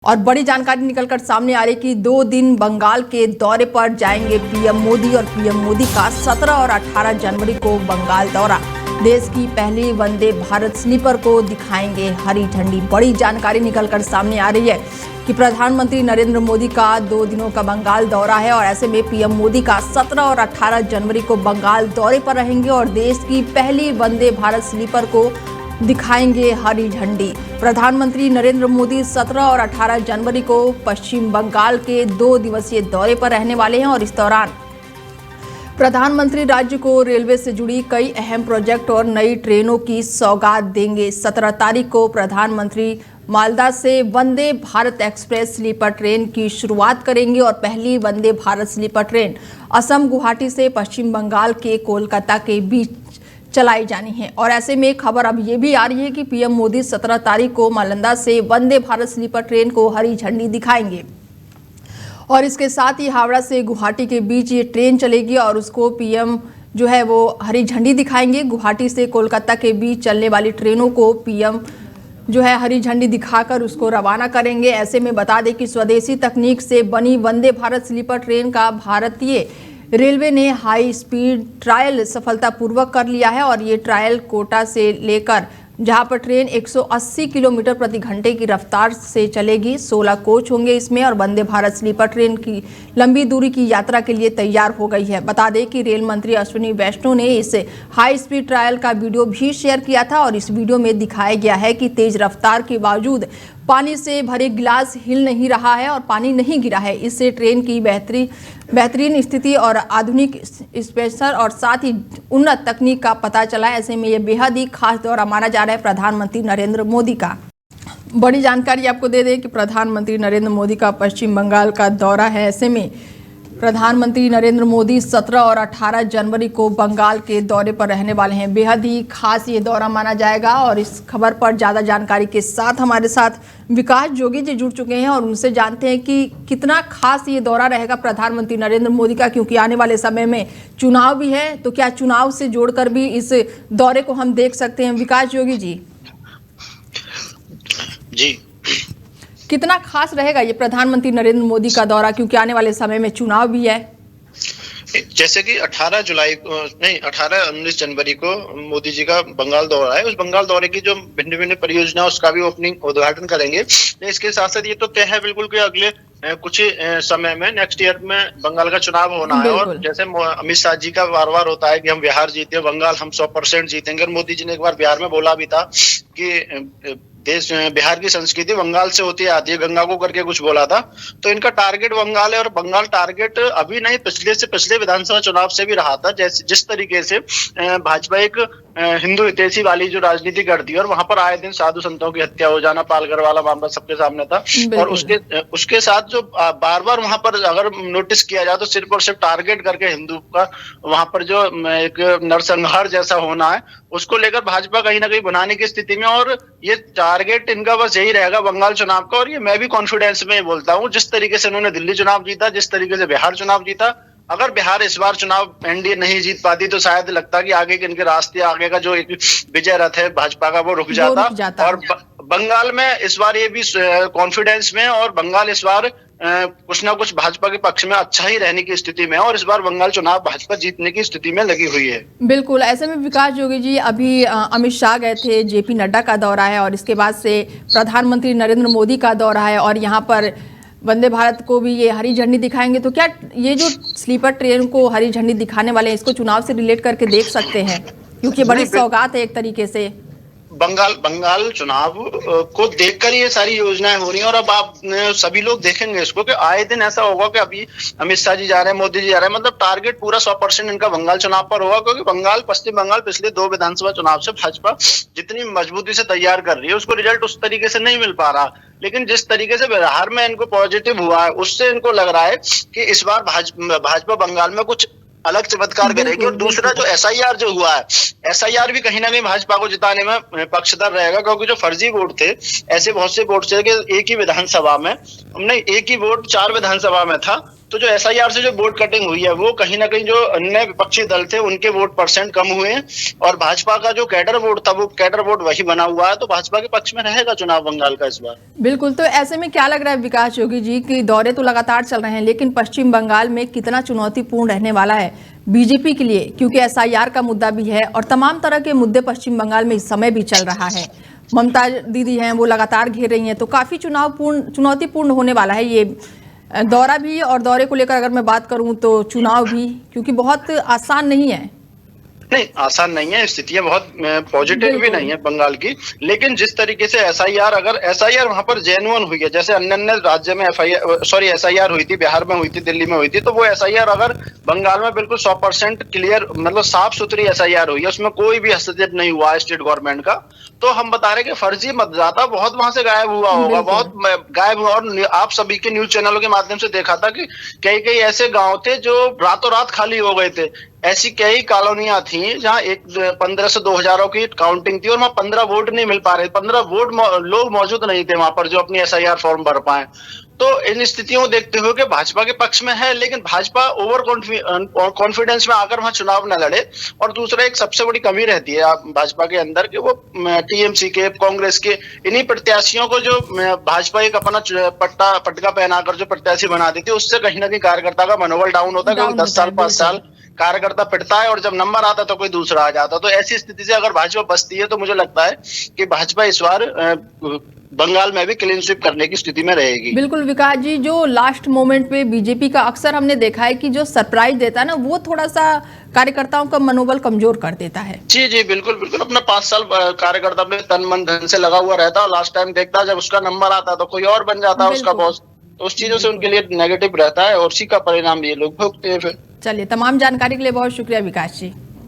और बड़ी जानकारी निकलकर सामने आ रही कि 2 दिन बंगाल के दौरे पर जाएंगे पीएम मोदी और पीएम मोदी का 17 और 18 जनवरी को बंगाल दौरा। देश की पहली वंदे भारत स्लीपर को दिखाएंगे हरी झंडी। बड़ी जानकारी निकलकर सामने आ रही है कि प्रधानमंत्री नरेंद्र मोदी का 2 दिनों का बंगाल दौरा है और ऐसे में पीएम मोदी का 17 और 18 जनवरी को बंगाल दौरे पर रहेंगे और देश की पहली वंदे भारत स्लीपर को दिखाएंगे हरी झंडी। प्रधानमंत्री नरेंद्र मोदी 17 और 18 जनवरी को पश्चिम बंगाल के 2 दिवसीय दौरे पर रहने वाले हैं और इस दौरान प्रधानमंत्री राज्य को रेलवे से जुड़ी कई अहम प्रोजेक्ट और नई ट्रेनों की सौगात देंगे। 17 तारीख को प्रधानमंत्री मालदा से Vande Bharat express sleeper train की शुरुआत करेंगे और पहली वंदे भारत स्लीपर ट्रेन असम गुवाहाटी से पश्चिम बंगाल के कोलकाता के बीच चलाई जानी है। और ऐसे में खबर अब ये भी आ रही है कि पीएम मोदी 17 तारीख को नालंदा से वंदे भारत स्लीपर ट्रेन को हरी झंडी दिखाएंगे और इसके साथ ही हावड़ा से गुवाहाटी के बीच ये ट्रेन चलेगी और उसको पीएम जो है वो हरी झंडी दिखाएंगे। गुवाहाटी से कोलकाता के बीच चलने वाली ट्रेनों को पीएम जो है हरी झंडी दिखाकर उसको रवाना करेंगे। ऐसे में बता दें कि स्वदेशी तकनीक से बनी वंदे भारत स्लीपर ट्रेन का भारतीय रेलवे ने हाई स्पीड ट्रायल सफलतापूर्वक कर लिया है और ये ट्रायल कोटा से लेकर जहां पर ट्रेन 180 किलोमीटर प्रति घंटे की रफ्तार से चलेगी। 16 कोच होंगे इसमें और वंदे भारत स्लीपर ट्रेन की लंबी दूरी की यात्रा के लिए तैयार हो गई है। बता दें कि रेल मंत्री अश्विनी वैष्णव ने इस हाई स्पीड ट्रायल का वीडियो भी शेयर किया था और इस वीडियो में दिखाया गया है कि तेज रफ्तार के बावजूद पानी से भरे गिलास हिल नहीं रहा है और पानी नहीं गिरा है। इससे ट्रेन की बेहतरीन स्थिति और आधुनिक स्पेशल और साथ ही उन्नत तकनीक का पता चला। ऐसे में यह बेहद ही खास दौरा माना जा रहा है प्रधानमंत्री नरेंद्र मोदी का। बड़ी जानकारी आपको दे दें कि प्रधानमंत्री नरेंद्र मोदी का पश्चिम बंगाल का दौरा है। ऐसे में प्रधानमंत्री नरेंद्र मोदी 17 और 18 जनवरी को बंगाल के दौरे पर रहने वाले हैं। बेहद ही खास ये दौरा माना जाएगा और इस खबर पर ज़्यादा जानकारी के साथ हमारे साथ विकास जोगी जी जुड़ चुके हैं और उनसे जानते हैं कि कितना खास ये दौरा रहेगा प्रधानमंत्री नरेंद्र मोदी का, क्योंकि आने वाले समय में चुनाव भी है। तो क्या चुनाव से जोड़कर भी इस दौरे को हम देख सकते हैं? विकास जोगी जी जी कितना खास रहेगा ये प्रधानमंत्री नरेंद्र मोदी का दौरा, क्योंकि आने वाले समय में चुनाव भी है? जैसे कि 18-19 जनवरी को मोदी जी का बंगाल दौरा है। उस बंगाल दौरे की जो भिन्न भिन्न परियोजना उसका भी ओपनिंग उद्घाटन करेंगे। इसके साथ साथ ये तो तय है बिल्कुल कि अगले कुछ समय में नेक्स्ट ईयर में बंगाल का चुनाव होना है। और जैसे अमित शाह जी का बार बार होता है कि हम बिहार जीते, बंगाल हम 100% जीतेंगे। और मोदी जी ने एक बार बिहार में बोला भी था कि देश बिहार की संस्कृति बंगाल से होती आती है, गंगा को करके कुछ बोला था। तो इनका टारगेट बंगाल है और बंगाल टारगेट अभी नहीं, पिछले विधानसभा चुनाव से भी रहा था। जैसे जिस तरीके से भाजपा एक हिंदू हितैषी वाली जो राजनीति करती है और वहां पर आए दिन साधु संतों की हत्या हो जाना, पालघर वाला मामला सबके सामने था। और उसके साथ जो बार बार वहां पर अगर नोटिस किया जाए तो सिर्फ और सिर्फ टारगेट करके हिंदू का वहां पर जो एक नरसंहार जैसा होना है उसको लेकर भाजपा कहीं ना कहीं बनाने की स्थिति में। और ये टारगेट इनका बस यही रहेगा बंगाल चुनाव का। और ये मैं भी कॉन्फिडेंस में बोलता हूँ, जिस तरीके से उन्होंने दिल्ली चुनाव जीता, जिस तरीके से बिहार चुनाव जीता, अगर बिहार इस बार चुनाव एनडीए नहीं जीत पाती तो शायद लगता कि आगे के इनके रास्ते आगे का जो एक विजय रथ है भाजपा का वो रुक जाता। और बंगाल में इस बार ये भी कॉन्फिडेंस में और बंगाल इस बार कुछ ना कुछ भाजपा के पक्ष में अच्छा ही रहने की स्थिति में और इस बार बंगाल चुनाव भाजपा जीतने की स्थिति में लगी हुई है। बिल्कुल। ऐसे में विकास जोगी जी अभी अमित शाह गए थे, जेपी नड्डा का दौरा है और इसके बाद से प्रधानमंत्री नरेंद्र मोदी का दौरा है और यहाँ पर वंदे भारत को भी ये हरी झंडी दिखाएंगे। तो क्या ये जो स्लीपर ट्रेन को हरी झंडी दिखाने वाले हैं इसको चुनाव से रिलेट करके देख सकते हैं, क्योंकि बड़ी सौगात है एक तरीके से? बंगाल चुनाव को देखकर ये सारी योजनाएं हो रही हैं। और अब आप सभी लोग देखेंगे इसको कि आए दिन ऐसा होगा कि अभी अमित शाह जी जा रहे हैं, मोदी जी जा रहे हैं, मतलब टारगेट पूरा 100% इनका बंगाल चुनाव पर होगा। क्योंकि पश्चिम बंगाल पिछले 2 विधानसभा चुनाव से भाजपा जितनी मजबूती से तैयार कर रही है उसको रिजल्ट उस तरीके से नहीं मिल पा रहा। लेकिन जिस तरीके से बिहार में इनको पॉजिटिव हुआ है उससे इनको लग रहा है कि इस बार भाजपा बंगाल में कुछ अलग चमत्कार करेगी। और दूसरा जो एसआईआर जो हुआ है, एसआईआर भी कहीं ना कहीं भाजपा को जिताने में पक्षधर रहेगा। क्योंकि जो फर्जी वोट थे, ऐसे बहुत से वोट थे कि एक ही विधानसभा में एक ही वोट 4 विधानसभा में था तो जो एसआईआर से जो वोट कटिंग हुई है वो कहीं ना कहीं जो अन्य विपक्षी दल थे उनके वोट परसेंट कम हुए हैं और भाजपा का जो कैडर वोट था वो कैडर वोट वही बना हुआ है, तो भाजपा के पक्ष में रहेगा चुनाव बंगाल का इस बार। बिल्कुल, तो ऐसे में क्या लग रहा है विकास जोगी जी कि दौरे तो लगातार चल रहे हैं, लेकिन पश्चिम बंगाल में कितना चुनौतीपूर्ण रहने वाला है बीजेपी के लिए, क्योंकि एसआईआर का मुद्दा भी है और तमाम तरह के मुद्दे पश्चिम बंगाल में इस समय भी चल रहा है। ममता दीदी हैं वो लगातार घेर रही हैं, तो काफी चुनौतीपूर्ण होने वाला है ये दौरा भी। और दौरे को लेकर अगर मैं बात करूं तो चुनाव भी, क्योंकि बहुत आसान नहीं है। नहीं, आसान नहीं है, स्थितियां बहुत पॉजिटिव भी नहीं है बंगाल की, लेकिन जिस तरीके से अगर एसआईआर वहां पर जेन्युइन हुई है, जैसे अन्य राज्य में एसआईआर हुई थी, बिहार में हुई थी, दिल्ली में हुई थी, तो वो एसआईआर अगर बंगाल में बिल्कुल 100% क्लियर, मतलब साफ सुथरी एसआईआर हुई है, उसमें कोई भी हस्तक्षेप नहीं हुआ है स्टेट गवर्नमेंट का, तो हम बता रहे कि फर्जी मतदाता बहुत वहां से गायब हुआ होगा, बहुत गायब हुआ। और आप सभी के न्यूज चैनलों के माध्यम से देखा था कि कई ऐसे गांव थे जो रातों रात खाली हो गए थे। ऐसी कई कॉलोनियां थी जहां 1500 से 2000 की काउंटिंग थी और वहां 15 वोट नहीं मिल पा रहे, 15 वोट लोग मौजूद नहीं थे वहां पर जो अपनी एसआईआर फॉर्म भर पाए। तो इन स्थितियों को देखते हुए कि भाजपा के पक्ष में है, लेकिन भाजपा ओवर कॉन्फिडेंस में आकर वहां चुनाव न लड़े। और दूसरा एक सबसे बड़ी कमी रहती है भाजपा के अंदर कि वो टीएमसी के, कांग्रेस के इन्हीं प्रत्याशियों को जो भाजपा एक अपना पटका पहनाकर जो प्रत्याशी बना देती है, उससे कहीं ना कहीं कार्यकर्ता का मनोबल डाउन होता है, क्योंकि 10 साल 5 साल कार्यकर्ता पिटता है और जब नंबर आता है तो कोई दूसरा आ जाता है। तो ऐसी स्थिति से अगर भाजपा बचती है तो मुझे लगता है कि भाजपा इस बार बंगाल में भी क्लीन स्वीप करने की स्थिति में रहेगी। बिल्कुल विकास जी, जो लास्ट मोमेंट पे बीजेपी का अक्सर हमने देखा है कि जो सरप्राइज देता है ना, वो थोड़ा सा कार्यकर्ताओं का मनोबल कमजोर कर देता है। जी बिल्कुल बिल्कुल, अपना 5 साल कार्यकर्ता में तन मन धन से लगा हुआ रहता है और लास्ट टाइम देखता है जब उसका नंबर आता है तो कोई और बन जाता है उसका बॉस, तो उस चीजों से उनके लिए नेगेटिव रहता है और उसी का परिणाम ये लोग भुगतते हैं फिर। चलिए, तमाम जानकारी के लिए बहुत शुक्रिया विकास जी।